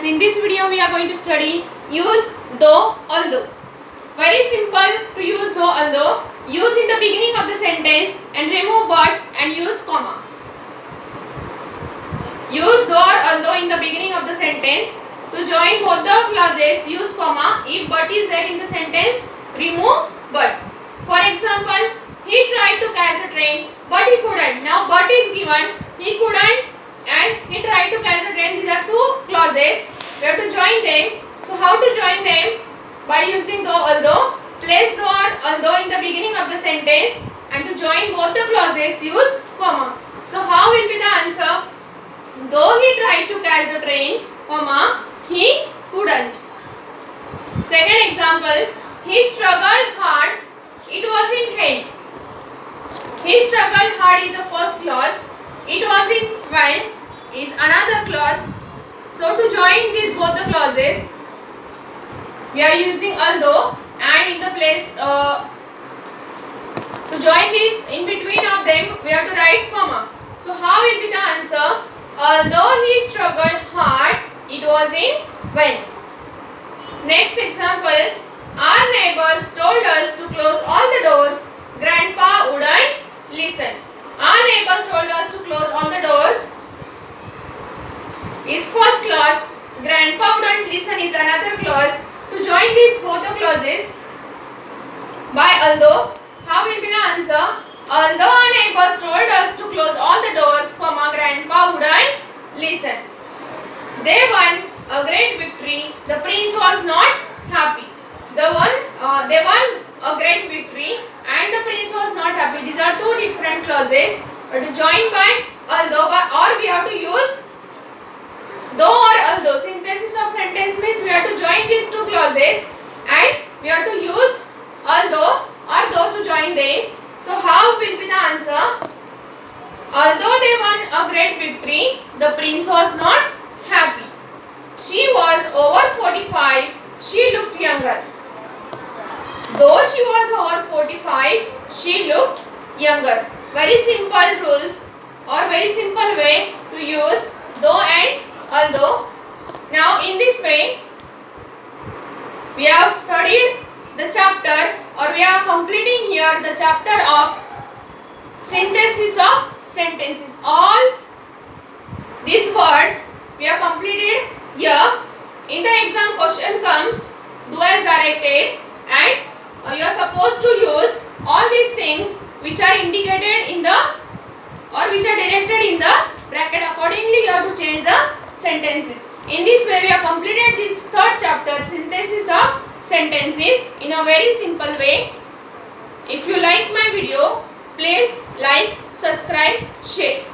students, in this video we are going to study use though, although. Very simple to use though, although. Use in the beginning of the sentence and remove but and use comma. Use though or although in the beginning of the sentence. To join both the clauses, use comma. If but is there in the sentence, remove but. For example, he tried to catch a train but he couldn't. Now but is given, he couldn't and he tried to catch a train. These are two clauses. We have to join them. So how to join them? By using though, although. Place though or although in the beginning of the sentence, and to join both the clauses use comma. So how will be the answer? Though he tried to catch the train, comma, he couldn't. Second example, he struggled hard, it was in vain. He struggled hard is the first clause. It was in vain is another clause. So to join these both the clauses, we are using although, and in the place to join this in between of them, we have to write comma. So how will be the answer? Although he struggled hard, it was in vain. Next example, our neighbors told us to close all the doors. Grandpa wouldn't listen. Our neighbors told us to close all the doors is first clause. Grandpa wouldn't listen is another clause. To join these both the clauses by although, how will be the answer? Although our neighbors told us to close all the doors, comma, grandpa wouldn't listen. They won a great victory. The prince was not happy. They won a great victory and the prince was not happy. These are two different clauses. But to join by although or we have to use though or although. Synthesis of sentence means we have to join these two clauses and we have to use although or though to join them. So how will be the answer? Although they won a great victory, the prince was not happy. She was over 45, she looked younger. Though she was over 45, she looked younger. Very simple rules or very simple way to use though and although. Now in this way, we have studied the chapter or we are completing here the chapter of synthesis of sentences. All these words we have completed here. In the exam question comes, do as directed, and you are supposed to use all these things which are indicated in the or which are directed in the bracket. Accordingly you have to change the sentences. In this way we have completed this third chapter, synthesis of sentences, in a very simple way. If you like my video, please like, subscribe, share.